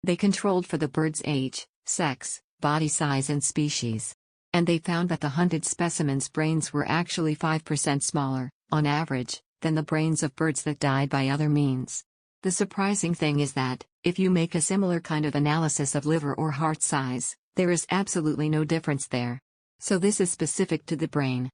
They controlled for the bird's age, sex, body size and species. And they found that the hunted specimens' brains were actually 5% smaller, on average, than the brains of birds that died by other means. The surprising thing is that, if you make a similar kind of analysis of liver or heart size, there is absolutely no difference there. So this is specific to the brain.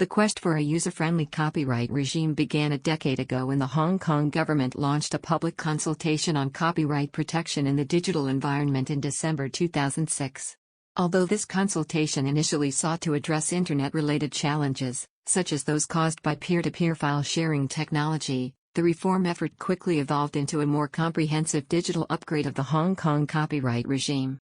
The quest for a user-friendly copyright regime began a decade ago when the Hong Kong government launched a public consultation on copyright protection in the digital environment in December 2006. Although this consultation initially sought to address internet-related challenges, such as those caused by peer-to-peer file sharing technology, the reform effort quickly evolved into a more comprehensive digital upgrade of the Hong Kong copyright regime.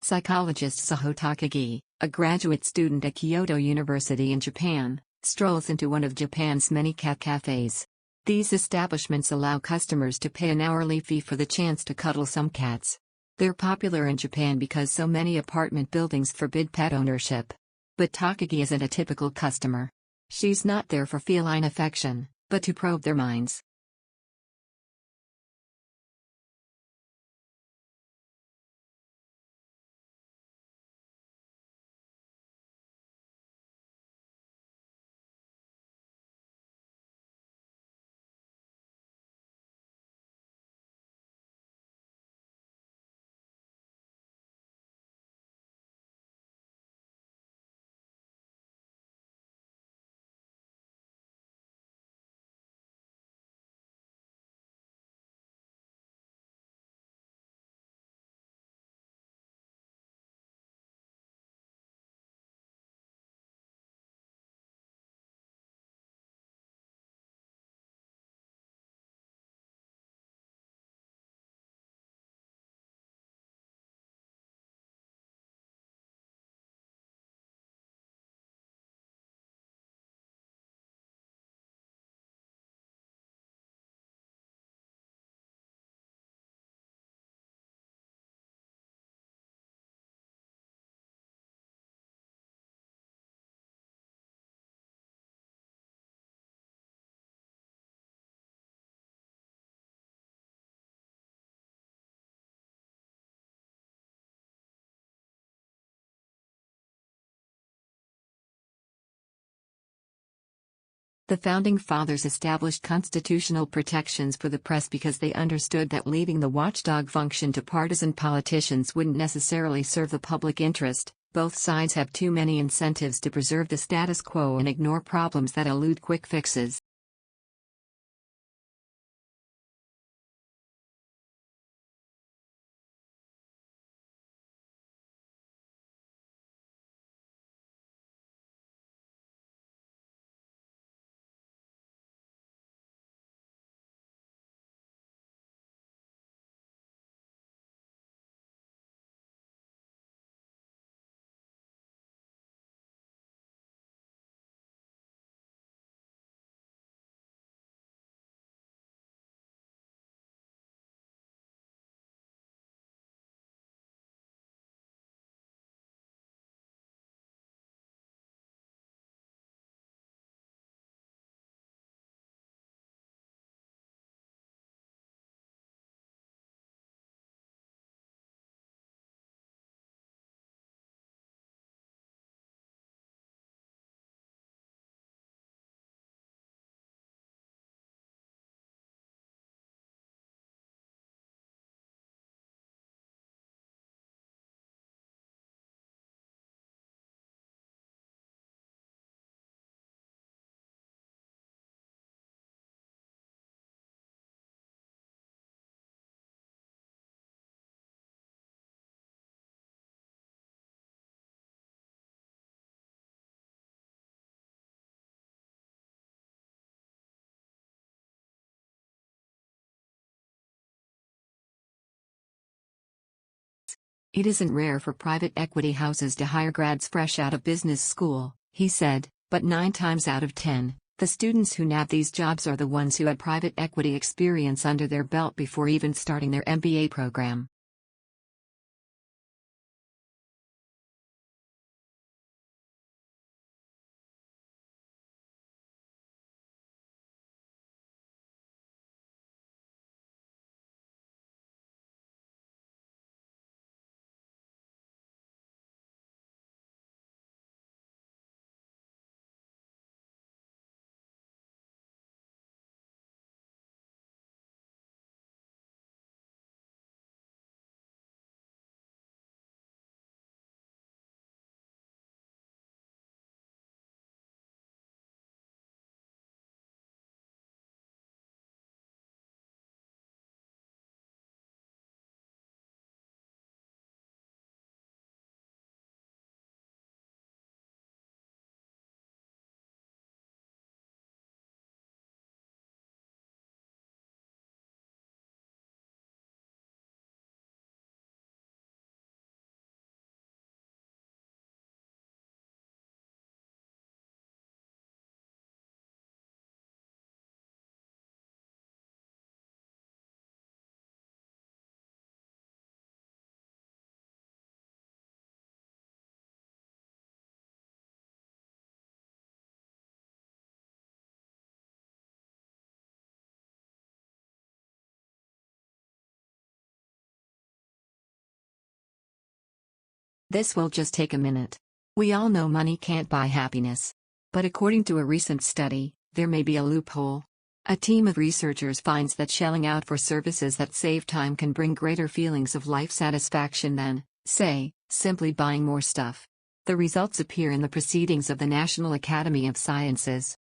Psychologist Saho Takagi, a graduate student at Kyoto University in Japan, strolls into one of Japan's many cat cafes. These establishments allow customers to pay an hourly fee for the chance to cuddle some cats. They're popular in Japan because so many apartment buildings forbid pet ownership. But Takagi isn't a typical customer. She's not there for feline affection, but to probe their minds. The Founding Fathers established constitutional protections for the press because they understood that leaving the watchdog function to partisan politicians wouldn't necessarily serve the public interest. Both sides have too many incentives to preserve the status quo and ignore problems that elude quick fixes. It isn't rare for private equity houses to hire grads fresh out of business school, he said, but 9 times out of 10, the students who nab these jobs are the ones who had private equity experience under their belt before even starting their MBA program. This will just take a minute. We all know money can't buy happiness. But according to a recent study, there may be a loophole. A team of researchers finds that shelling out for services that save time can bring greater feelings of life satisfaction than, say, simply buying more stuff. The results appear in the proceedings of the National Academy of Sciences.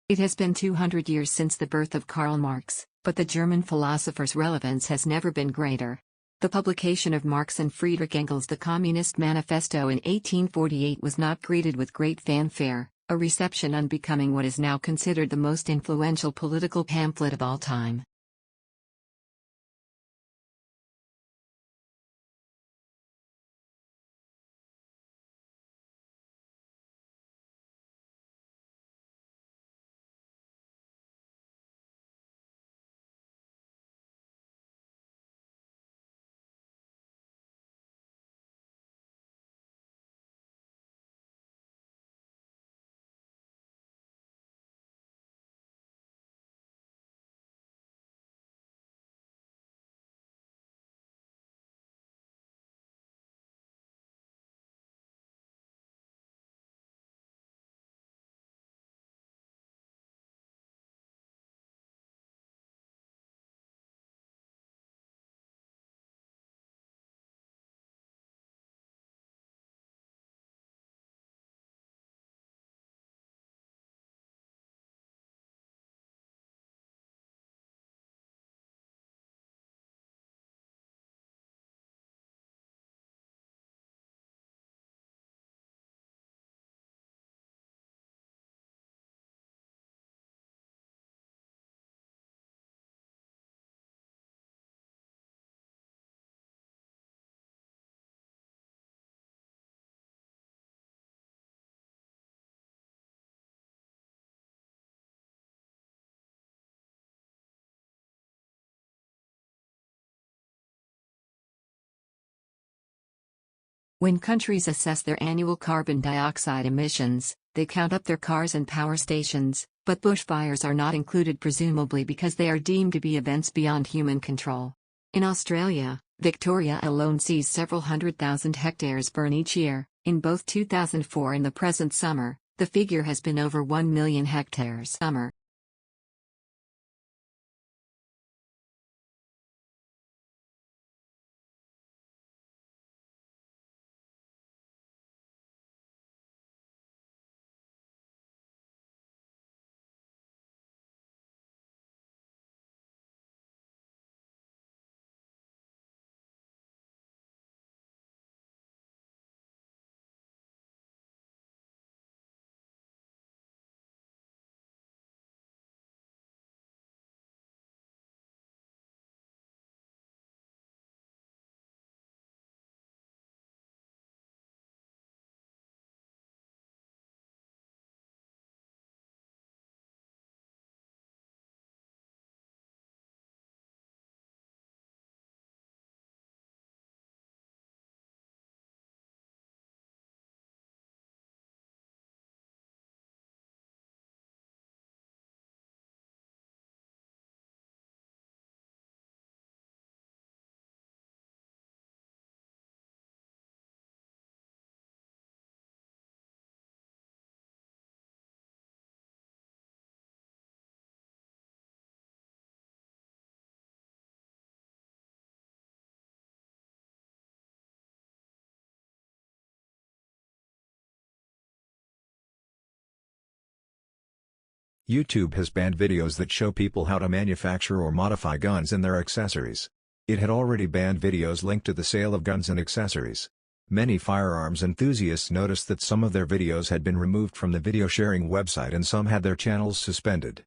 It has been 200 years since the birth of Karl Marx, but the German philosopher's relevance has never been greater. The publication of Marx and Friedrich Engels' The Communist Manifesto in 1848 was not greeted with great fanfare, a reception unbecoming what is now considered the most influential political pamphlet of all time. When countries assess their annual carbon dioxide emissions, they count up their cars and power stations, but bushfires are not included presumably because they are deemed to be events beyond human control. In Australia, Victoria alone sees several 100,000 hectares burn each year. In both 2004 and the present summer, the figure has been over 1 million hectares. YouTube has banned videos that show people how to manufacture or modify guns and their accessories. It had already banned videos linked to the sale of guns and accessories. Many firearms enthusiasts noticed that some of their videos had been removed from the video sharing website and some had their channels suspended.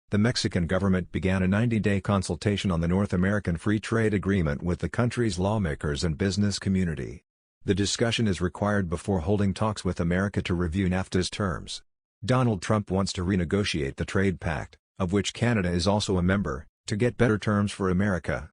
The Mexican government began a 90-day consultation on the North American Free Trade Agreement with the country's lawmakers and business community. The discussion is required before holding talks with America to review NAFTA's terms. Donald Trump wants to renegotiate the trade pact, of which Canada is also a member, to get better terms for America.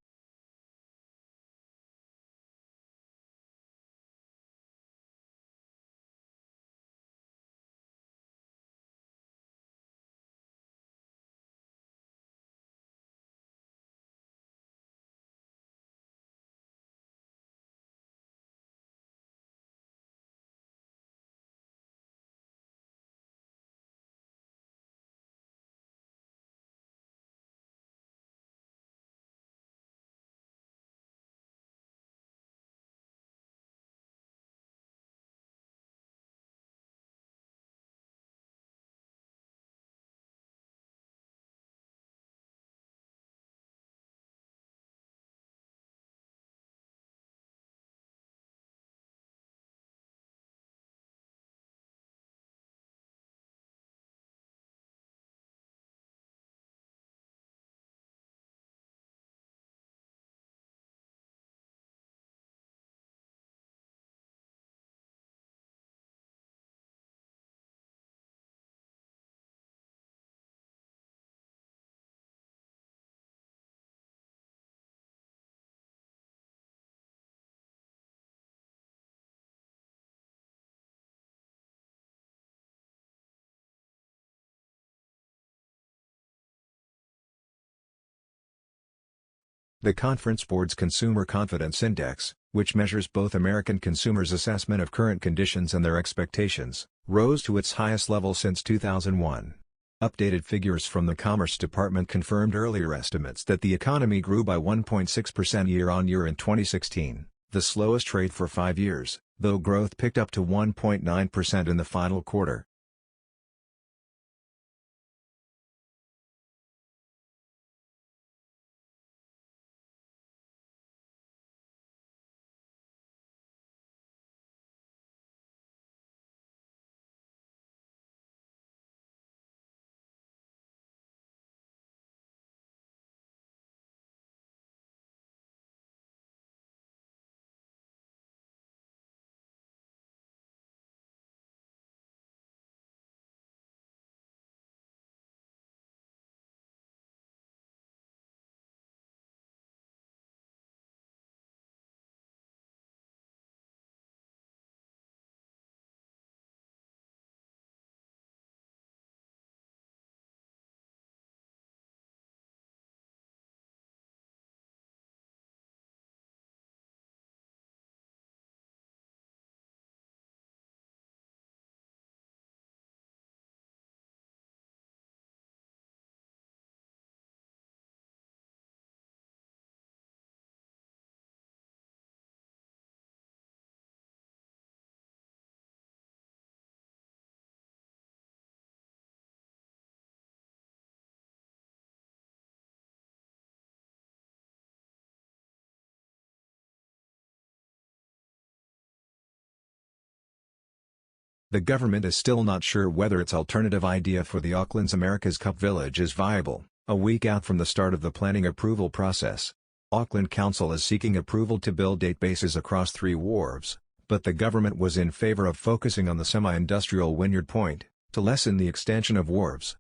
The Conference Board's Consumer Confidence Index, which measures both American consumers' assessment of current conditions and their expectations, rose to its highest level since 2001. Updated figures from the Commerce Department confirmed earlier estimates that the economy grew by 1.6% year-on-year in 2016, the slowest rate for 5 years, though growth picked up to 1.9% in the final quarter. The government is still not sure whether its alternative idea for the Auckland's America's Cup Village is viable, a week out from the start of the planning approval process. Auckland Council is seeking approval to build 8 bases across 3 wharves, but the government was in favor of focusing on the semi-industrial Wynyard Point, to lessen the extension of wharves.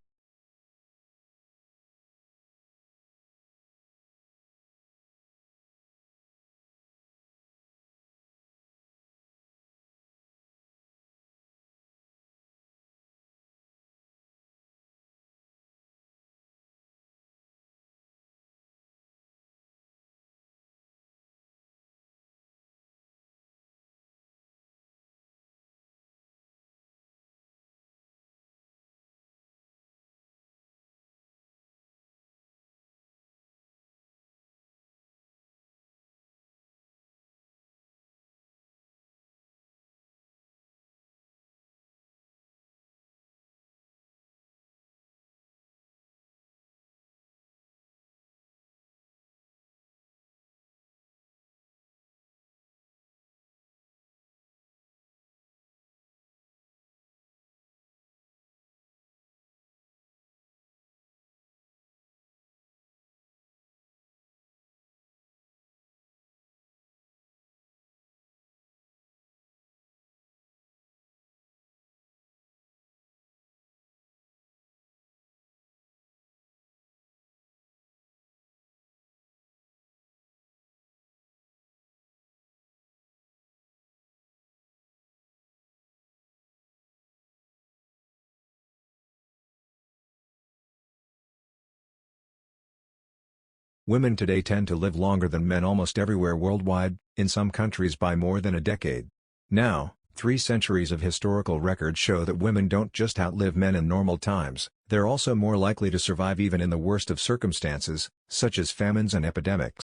Women today tend to live longer than men almost everywhere worldwide, in some countries by more than a decade. Now, 3 centuries of historical records show that women don't just outlive men in normal times, they're also more likely to survive even in the worst of circumstances, such as famines and epidemics.